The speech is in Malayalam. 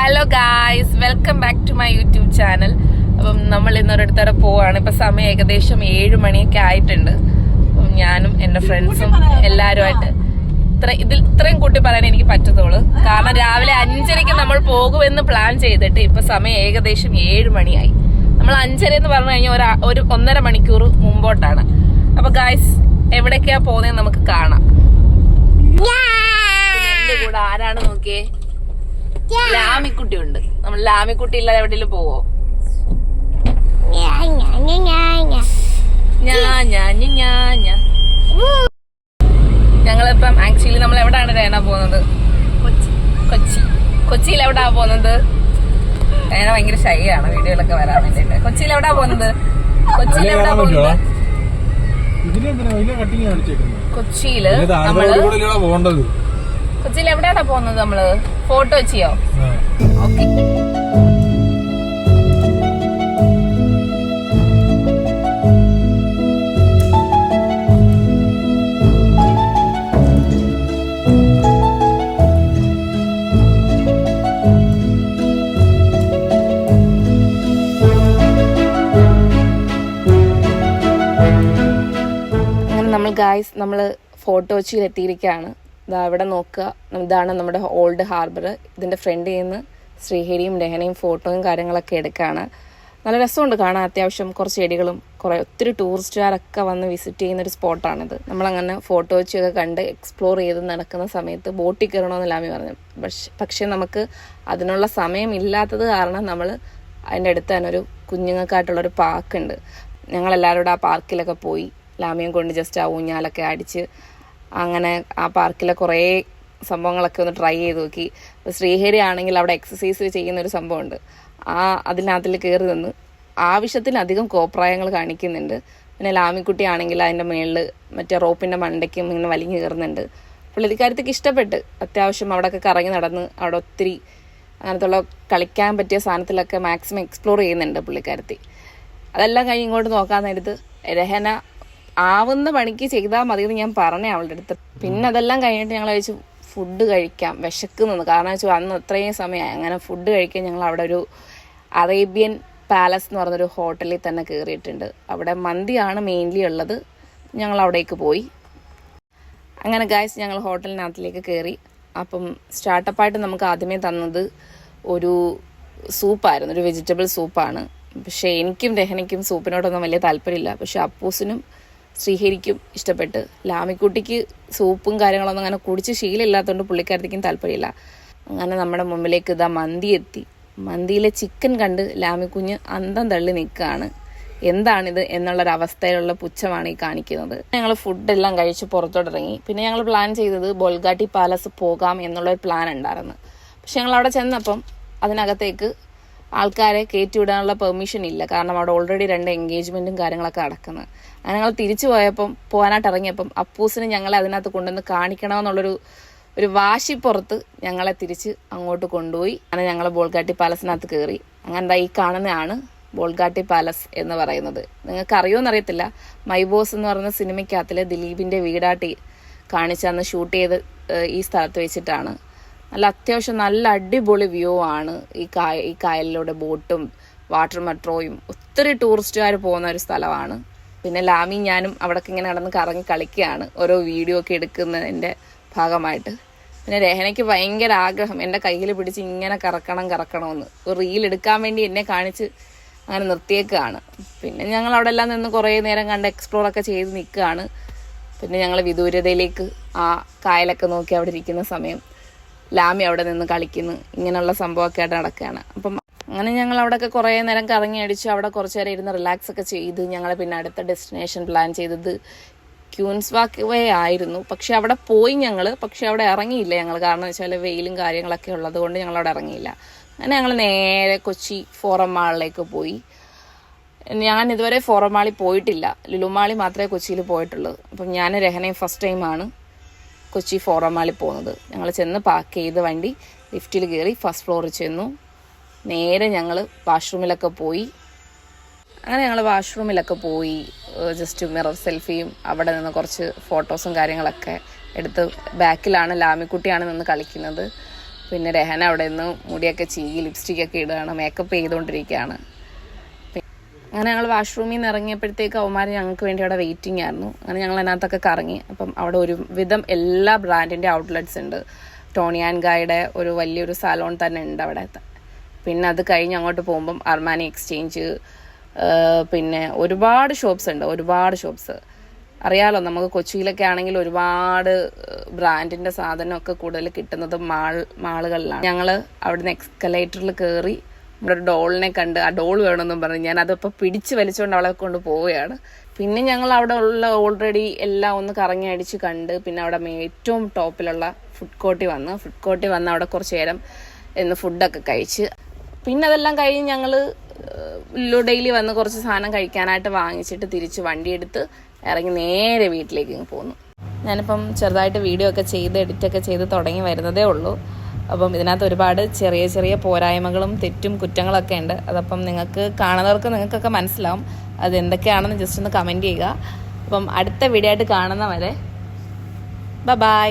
Hello guys, welcome back to my YouTube channel. അപ്പം നമ്മൾ ഇന്നൊരിടത്തോടെ പോവാണ്. ഇപ്പൊ സമയം ഏകദേശം 7 മണിയൊക്കെ ആയിട്ടുണ്ട്. അപ്പം ഞാനും എന്റെ ഫ്രണ്ട്സും എല്ലാവരുമായിട്ട് ഇത്രയും കൂട്ടി പറയാൻ എനിക്ക് പറ്റത്തുള്ളൂ. കാരണം രാവിലെ 5:30 നമ്മൾ പോകുമെന്ന് പ്ലാൻ ചെയ്തിട്ട് ഇപ്പൊ സമയം ഏകദേശം 7 മണിയായി. നമ്മൾ 5:30 എന്ന് പറഞ്ഞു കഴിഞ്ഞാൽ ഒരു 1.5 മണിക്കൂർ മുമ്പോട്ടാണ്. അപ്പൊ ഗായ്സ്, എവിടേക്കാ പോകുന്നതെന്ന് നമുക്ക് കാണാം. എന്റെ കൂടെ ആരാണ് നോക്കിയേ? ലാമിക്കുട്ടി ഉണ്ട്. നമ്മൾ ലാമിക്കുട്ടി ഇല്ലാതെ എവിടെയെങ്കിലും പോവോ? ഞങ്ങളിപ്പം ആക്ച്വലി നമ്മൾ എവിടാണ് രേന പോകുന്നത്? കൊച്ചിയിൽ എവിടാ പോകുന്നത്? രേന ഭയങ്കര ഷൈ ആണ് വീഡിയോയിലൊക്കെ വരാൻ വേണ്ടിട്ട്. കൊച്ചിയിൽ എവിടാ പോകുന്നത്? കൊച്ചിയിൽ എവിടാ പോകുന്നത്? കൊച്ചിയില് കൊച്ചിയിൽ എവിടെയാണോ പോകുന്നത് നമ്മള്? ഫോട്ടോ വെച്ചിയോ? ഓക്കെ. അങ്ങനെ നമ്മൾ ഗായ്സ് ഫോട്ടോ വെച്ചിൽ എത്തിയിരിക്കുകയാണ്. ഇവിടെ നോക്കുക, ഇതാണ് നമ്മുടെ ഓൾഡ് ഹാർബർ. ഇതിൻ്റെ ഫ്രണ്ടിൽ നിന്ന് ശ്രീഹരിയും രഹനയും ഫോട്ടോയും കാര്യങ്ങളൊക്കെ എടുക്കുകയാണ്. നല്ല രസമുണ്ട് കാണാൻ. അത്യാവശ്യം കുറച്ച് ചെടികളും ഒത്തിരി ടൂറിസ്റ്റുകാരൊക്കെ വന്ന് വിസിറ്റ് ചെയ്യുന്നൊരു സ്പോട്ടാണിത്. നമ്മളങ്ങനെ ഫോട്ടോ വെച്ചൊക്കെ കണ്ട് എക്സ്പ്ലോർ ചെയ്ത് നടക്കുന്ന സമയത്ത് ബോട്ടിൽ കയറണമെന്ന് ലാമി പറഞ്ഞു. പക്ഷേ നമുക്ക് അതിനുള്ള സമയം ഇല്ലാത്തത് കാരണം നമ്മൾ അതിൻ്റെ അടുത്ത് തന്നെ ഒരു കുഞ്ഞുങ്ങൾക്കായിട്ടുള്ളൊരു പാർക്കുണ്ട്. ഞങ്ങളെല്ലാവരും ആ പാർക്കിലൊക്കെ പോയി ലാമിയും കൊണ്ട് ജസ്റ്റ് ആ ഊഞ്ഞാലൊക്കെ അടിച്ച് അങ്ങനെ ആ പാർക്കിലെ കുറേ സംഭവങ്ങളൊക്കെ ഒന്ന് ട്രൈ ചെയ്ത് നോക്കി. ശ്രീഹരി ആണെങ്കിൽ അവിടെ എക്സസൈസ് ചെയ്യുന്നൊരു സംഭവമുണ്ട്. അതിനകത്തിൽ കയറി നിന്ന് ആവശ്യത്തിലധികം കോപ്രായങ്ങൾ കാണിക്കുന്നുണ്ട്. പിന്നെ ലാമിക്കുട്ടി ആണെങ്കിൽ അതിൻ്റെ മേളിൽ മറ്റേ റോപ്പിൻ്റെ മണ്ടയ്ക്കും ഇങ്ങനെ വലിഞ്ഞു കയറുന്നുണ്ട്. പുള്ളിക്കാരത്തേക്ക് ഇഷ്ടപ്പെട്ട് അത്യാവശ്യം അവിടെയൊക്കെ കറങ്ങി നടന്ന് അവിടെ ഒത്തിരി അങ്ങനത്തുള്ള കളിക്കാൻ പറ്റിയ സാധനത്തിലൊക്കെ മാക്സിമം എക്സ്പ്ലോർ ചെയ്യുന്നുണ്ട് പുള്ളിക്കാരത്തി. അതെല്ലാം കഴിഞ്ഞ് ഇങ്ങോട്ട് നോക്കാൻ നേരത്ത് രഹന ആവുന്ന പണിക്ക് ചെയ്താൽ മതി എന്ന് ഞാൻ പറഞ്ഞേ അവളുടെ അടുത്ത്. പിന്നെ അതെല്ലാം കഴിഞ്ഞിട്ട് ഞങ്ങൾ കഴിച്ചു ഫുഡ് കഴിക്കാം, വിശക്കുന്നു. കാരണം വെച്ചാൽ അന്ന് അത്രയും സമയമായി. അങ്ങനെ ഫുഡ് കഴിക്കാൻ ഞങ്ങൾ അവിടെ ഒരു അറേബ്യൻ പാലസ് എന്ന് പറഞ്ഞൊരു ഹോട്ടലിൽ തന്നെ കയറിയിട്ടുണ്ട്. അവിടെ മന്തിയാണ് മെയിൻലി ഉള്ളത്. ഞങ്ങൾ അവിടേക്ക് പോയി. അങ്ങനെ ഗായ്സ് ഞങ്ങൾ ഹോട്ടലിനകത്തിലേക്ക് കയറി. അപ്പം സ്റ്റാർട്ടപ്പായിട്ട് നമുക്ക് ആദ്യമേ തന്നത് ഒരു സൂപ്പായിരുന്നു, ഒരു വെജിറ്റബിൾ സൂപ്പാണ്. പക്ഷേ എനിക്കും രഹനയ്ക്കും സൂപ്പിനോടൊന്നും വലിയ താല്പര്യമില്ല. പക്ഷെ അപ്പൂസിനും ശ്രീഹരിക്കും ഇഷ്ടപ്പെട്ട്. ലാമിക്കുട്ടിക്ക് സൂപ്പും കാര്യങ്ങളൊന്നും അങ്ങനെ കുടിച്ച് ശീലമില്ലാത്തതുകൊണ്ട് പുള്ളിക്കാരത്തേക്കും താല്പര്യമില്ല. അങ്ങനെ നമ്മുടെ മുമ്പിലേക്ക് ഇതാ മന്തി എത്തി. മന്തിയിലെ ചിക്കൻ കണ്ട് ലാമിക്കുഞ്ഞ് അന്തം തള്ളി നിൽക്കുകയാണ്. എന്താണിത് എന്നുള്ളൊരവസ്ഥയിലുള്ള പുച്ഛമാണ് ഈ കാണിക്കുന്നത്. ഞങ്ങൾ ഫുഡെല്ലാം കഴിച്ച് പുറത്തോട്ടിറങ്ങി. പിന്നെ ഞങ്ങൾ പ്ലാൻ ചെയ്തത് ബോൾഗാട്ടി പാലസ് പോകാം എന്നുള്ളൊരു പ്ലാൻ ഉണ്ടായിരുന്നു. പക്ഷെ ഞങ്ങൾ അവിടെ ചെന്നപ്പം അതിനകത്തേക്ക് ആൾക്കാരെ കയറ്റിവിടാനുള്ള പെർമിഷൻ ഇല്ല. കാരണം അവിടെ ഓൾറെഡി 2 എൻഗേജ്മെൻറ്റും കാര്യങ്ങളൊക്കെ നടക്കുന്നത്. അങ്ങനെ ഞങ്ങൾ തിരിച്ചു പോകാനായിട്ട് ഇറങ്ങിയപ്പം അപ്പൂസിന് ഞങ്ങളെ അതിനകത്ത് കൊണ്ടുവന്ന് കാണിക്കണമെന്നുള്ളൊരു വാശിപ്പുറത്ത് ഞങ്ങളെ തിരിച്ച് അങ്ങോട്ട് കൊണ്ടുപോയി. അങ്ങനെ ഞങ്ങൾ ബോൾഗാട്ടി പാലസിനകത്ത് കയറി. അങ്ങനെ ഈ കാണുന്നതാണ് ബോൾഗാട്ടി പാലസ് എന്ന് പറയുന്നത്. നിങ്ങൾക്ക് അറിയുമെന്നറിയത്തില്ല, മൈ ബോസ് എന്ന് പറയുന്ന സിനിമയ്ക്കകത്തിൽ ദിലീപിൻ്റെ വീടാട്ടി കാണിച്ചന്ന് ഷൂട്ട് ചെയ്ത് ഈ സ്ഥലത്ത് വെച്ചിട്ടാണ്. അത്യാവശ്യം നല്ല അടിപൊളി വ്യൂ ആണ്. ഈ കായലിലൂടെ ബോട്ടും വാട്ടർ മെട്രോയും ഒത്തിരി ടൂറിസ്റ്റുകാർ പോകുന്ന ഒരു സ്ഥലമാണ്. പിന്നെ ലാമി ഞാനും അവിടേക്ക് ഇങ്ങനെ നടന്ന് കറങ്ങി കളിക്കുകയാണ്, ഓരോ വീഡിയോ ഒക്കെ എടുക്കുന്നതിൻ്റെ ഭാഗമായിട്ട്. പിന്നെ രഹനയ്ക്ക് ഭയങ്കര ആഗ്രഹം എൻ്റെ കയ്യിൽ പിടിച്ച് ഇങ്ങനെ കറക്കണമെന്ന്. ഒരു റീൽ എടുക്കാൻ വേണ്ടി എന്നെ കാണിച്ച് അങ്ങനെ നിർത്തിയേക്കാണ്. പിന്നെ ഞങ്ങൾ അവിടെ എല്ലാം നിന്ന് കുറേ നേരം കണ്ട് എക്സ്പ്ലോറൊക്കെ ചെയ്ത് നിൽക്കുകയാണ്. പിന്നെ ഞങ്ങൾ വിദൂരതയിലേക്ക് ആ കായലൊക്കെ നോക്കി അവിടെ ഇരിക്കുന്ന സമയം ലാമി അവിടെ നിന്ന് കളിക്കുന്നു. ഇങ്ങനെയുള്ള സംഭവമൊക്കെ ആയിട്ട് നടക്കുകയാണ്. അപ്പം അങ്ങനെ ഞങ്ങൾ അവിടെയൊക്കെ കുറേ നേരം കറങ്ങി അടിച്ച് അവിടെ കുറച്ച് നേരം ഇരുന്ന് റിലാക്സ് ഒക്കെ ചെയ്ത് ഞങ്ങൾ പിന്നെ അടുത്ത ഡെസ്റ്റിനേഷൻ പ്ലാൻ ചെയ്തത് ക്യൂൻസ് വാക്ക് വേ ആയിരുന്നു. പക്ഷെ അവിടെ പോയി ഞങ്ങൾ, പക്ഷെ അവിടെ ഇറങ്ങിയില്ല ഞങ്ങൾ. കാരണം വെച്ചാൽ വെയിലും കാര്യങ്ങളൊക്കെ ഉള്ളത് കൊണ്ട് ഞങ്ങൾ അവിടെ ഇറങ്ങിയില്ല. അങ്ങനെ ഞങ്ങൾ നേരെ കൊച്ചി ഫോറം മാളിലേക്ക് പോയി. ഞാൻ ഇതുവരെ ഫോറം മാളിൽ പോയിട്ടില്ല, ലുലു മാളിൽ മാത്രമേ കൊച്ചിയിൽ പോയിട്ടുള്ളൂ. അപ്പം ഞാൻ രഹനയും ഫസ്റ്റ് ടൈമാണ് കൊച്ചി ഫോറം മാളിൽ പോകുന്നത്. ഞങ്ങൾ ചെന്ന് പാർക്ക് ചെയ്ത് വണ്ടി ലിഫ്റ്റിൽ കയറി ഫസ്റ്റ് ഫ്ലോറിൽ ചെന്നു. നേരെ ഞങ്ങൾ വാഷ്റൂമിലൊക്കെ പോയി. അങ്ങനെ ഞങ്ങൾ വാഷ്റൂമിലൊക്കെ പോയി ജസ്റ്റ് മിറർ സെൽഫിയും അവിടെ നിന്ന് കുറച്ച് ഫോട്ടോസും കാര്യങ്ങളൊക്കെ എടുത്ത് ബാക്കിലാണ് ലാമിക്കുട്ടിയാണ് നിന്ന് കളിക്കുന്നത്. പിന്നെ രഹന അവിടെ നിന്ന് മുടിയൊക്കെ ചീകി ലിപ്സ്റ്റിക്കൊക്കെ ഇടുകയാണ്, മേക്കപ്പ് ചെയ്തുകൊണ്ടിരിക്കുകയാണ്. അങ്ങനെ ഞങ്ങൾ വാഷ്റൂമിൽ നിന്ന് ഇറങ്ങിയപ്പോഴത്തേക്ക് അവന്മാർ ഞങ്ങൾക്ക് വേണ്ടി അവിടെ വെയിറ്റിംഗ് ആയിരുന്നു. അങ്ങനെ ഞങ്ങൾ അതിനകത്തൊക്കെ കറങ്ങി. അപ്പം അവിടെ ഒരു വിധം എല്ലാ ബ്രാൻഡിൻ്റെ ഔട്ട്ലെറ്റ്സ് ഉണ്ട്. ടോണി ആൻഡ് ഗായുടെ ഒരു വലിയൊരു സാലോൺ തന്നെ ഉണ്ട് അവിടെ. പിന്നെ അത് കഴിഞ്ഞ് അങ്ങോട്ട് പോകുമ്പം അർമാനി എക്സ്ചേഞ്ച്, പിന്നെ ഒരുപാട് ഷോപ്സ് ഉണ്ട്, ഒരുപാട് ഷോപ്സ്. അറിയാലോ, നമുക്ക് കൊച്ചിയിലൊക്കെ ആണെങ്കിൽ ഒരുപാട് ബ്രാൻഡിൻ്റെ സാധനമൊക്കെ കൂടുതൽ കിട്ടുന്നത് മാളുകളിലാണ്. ഞങ്ങൾ അവിടുന്ന് എക്സ്കലേറ്ററിൽ കയറി നമ്മുടെ ഡോളിനെ കണ്ട് ആ ഡോൾ വേണമെന്നും പറഞ്ഞ് ഞാൻ അതിപ്പോൾ പിടിച്ച് വലിച്ചുകൊണ്ട് അവളെ കൊണ്ട് പോവുകയാണ്. പിന്നെ ഞങ്ങൾ അവിടെ ഉള്ള ഓൾറെഡി എല്ലാം ഒന്ന് കറങ്ങി അടിച്ച് കണ്ട് പിന്നെ അവിടെ ഏറ്റവും ടോപ്പിലുള്ള ഫുഡ് കോർട്ടിൽ വന്ന് അവിടെ കുറച്ച് നേരം എന്ന് ഫുഡൊക്കെ കഴിച്ച് പിന്നെ അതെല്ലാം കഴിഞ്ഞ് ഞങ്ങൾ ഡെയിലി വന്ന് കുറച്ച് സാധനം കഴിക്കാനായിട്ട് വാങ്ങിച്ചിട്ട് തിരിച്ച് വണ്ടിയെടുത്ത് ഇറങ്ങി നേരെ വീട്ടിലേക്ക് പോന്നു. ഞാനിപ്പം ചെറുതായിട്ട് വീഡിയോ ഒക്കെ ചെയ്ത് എഡിറ്റൊക്കെ ചെയ്ത് തുടങ്ങി വരുന്നതേ ഉള്ളൂ. അപ്പം ഇതിനകത്ത് ഒരുപാട് ചെറിയ ചെറിയ പോരായ്മകളും തെറ്റും കുറ്റങ്ങളൊക്കെ ഉണ്ട്. അതപ്പം നിങ്ങൾക്കൊക്കെ മനസ്സിലാവും അത് എന്തൊക്കെയാണെന്ന് ജസ്റ്റ് ഒന്ന് കമൻറ്റ് ചെയ്യുക. അപ്പം അടുത്ത വീഡിയോ ആയിട്ട് കാണുന്നവരെ ബൈ.